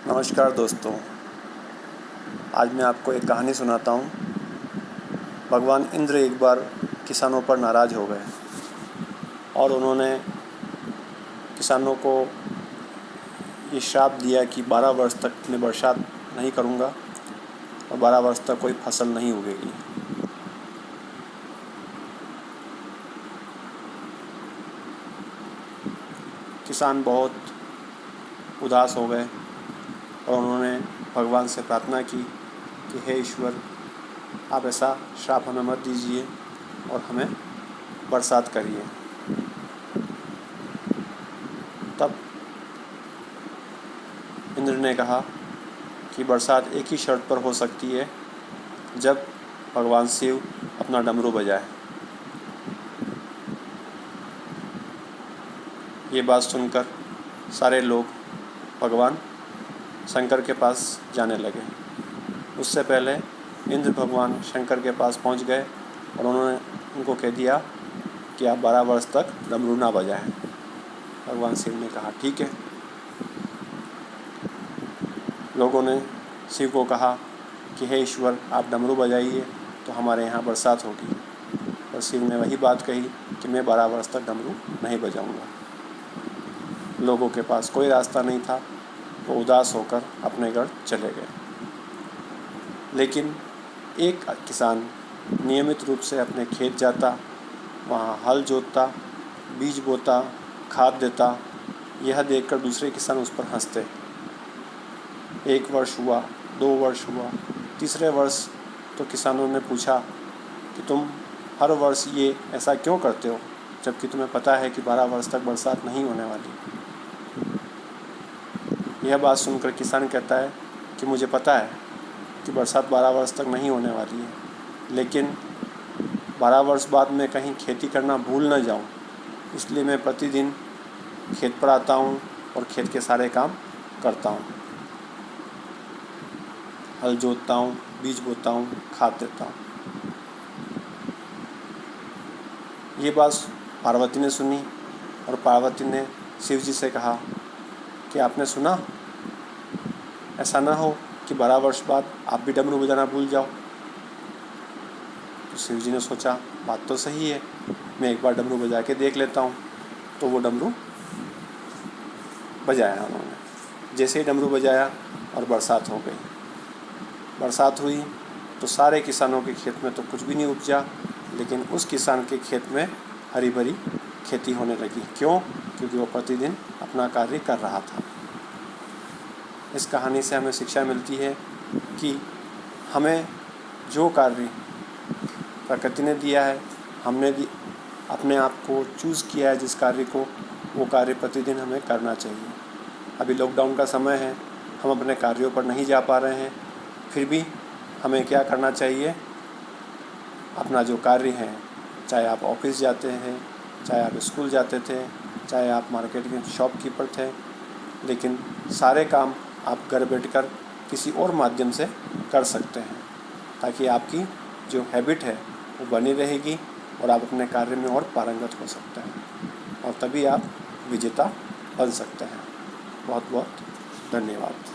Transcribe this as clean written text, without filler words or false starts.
नमस्कार दोस्तों, आज मैं आपको एक कहानी सुनाता हूँ। भगवान इंद्र एक बार किसानों पर नाराज़ हो गए और उन्होंने किसानों को ये श्राप दिया कि 12 वर्ष तक मैं बरसात नहीं करूँगा और 12 वर्ष तक कोई फसल नहीं उगेगी। किसान बहुत उदास हो गए और उन्होंने भगवान से प्रार्थना की कि हे ईश्वर, आप ऐसा श्राप हमें मत दीजिए और हमें बरसात करिए। तब इंद्र ने कहा कि बरसात एक ही शर्त पर हो सकती है, जब भगवान शिव अपना डमरू बजाए। ये बात सुनकर सारे लोग भगवान शंकर के पास जाने लगे। उससे पहले इंद्र भगवान शंकर के पास पहुंच गए और उन्होंने उनको कह दिया कि आप 12 वर्ष तक डमरू ना बजाएं। भगवान शिव ने कहा ठीक है। लोगों ने शिव को कहा कि हे ईश्वर, आप डमरू बजाइए तो हमारे यहाँ बरसात होगी। और शिव ने वही बात कही कि मैं 12 वर्ष तक डमरू नहीं बजाऊंगा। लोगों के पास कोई रास्ता नहीं था, वो उदास होकर अपने घर चले गए। लेकिन एक किसान नियमित रूप से अपने खेत जाता, वहाँ हल जोतता, बीज बोता, खाद देता। यह देखकर दूसरे किसान उस पर हंसते। 1 वर्ष हुआ, 2 वर्ष हुआ, तीसरे वर्ष तो किसानों ने पूछा कि तुम हर वर्ष ये ऐसा क्यों करते हो, जबकि तुम्हें पता है कि 12 वर्ष तक बरसात नहीं होने वाली। यह बात सुनकर किसान कहता है कि मुझे पता है कि बरसात 12 वर्ष तक नहीं होने वाली है, लेकिन 12 वर्ष बाद मैं कहीं खेती करना भूल न जाऊं, इसलिए मैं प्रतिदिन खेत पर आता हूं और खेत के सारे काम करता हूं। हल जोतता हूं, बीज बोता हूं, खाद देता हूं। ये बात पार्वती ने सुनी और पार्वती ने शिव जी से कहा कि आपने सुना, ऐसा ना हो कि 12 वर्ष बाद आप भी डमरू बजाना भूल जाओ। तो शिव जी ने सोचा बात तो सही है, मैं एक बार डमरू बजा के देख लेता हूँ। तो वो डमरू बजाया उन्होंने। जैसे ही डमरू बजाया और बरसात हो गई। बरसात हुई तो सारे किसानों के खेत में तो कुछ भी नहीं उपजा, लेकिन उस किसान के खेत में हरी भरी खेती होने लगी। क्यों? क्योंकि वो प्रतिदिन अपना कार्य कर रहा था। इस कहानी से हमें शिक्षा मिलती है कि हमें जो कार्य प्रकृति ने दिया है, हमने अपने आप को चूज़ किया है जिस कार्य को, वो कार्य प्रतिदिन हमें करना चाहिए। अभी लॉकडाउन का समय है, हम अपने कार्यों पर नहीं जा पा रहे हैं, फिर भी हमें क्या करना चाहिए? अपना जो कार्य है, चाहे आप ऑफिस जाते हैं, चाहे आप स्कूल जाते थे, चाहे आप मार्केट के शॉपकीपर थे, लेकिन सारे काम आप घर बैठकर किसी और माध्यम से कर सकते हैं, ताकि आपकी जो हैबिट है वो बनी रहेगी और आप अपने कार्य में और पारंगत हो सकते हैं और तभी आप विजेता बन सकते हैं। बहुत बहुत धन्यवाद।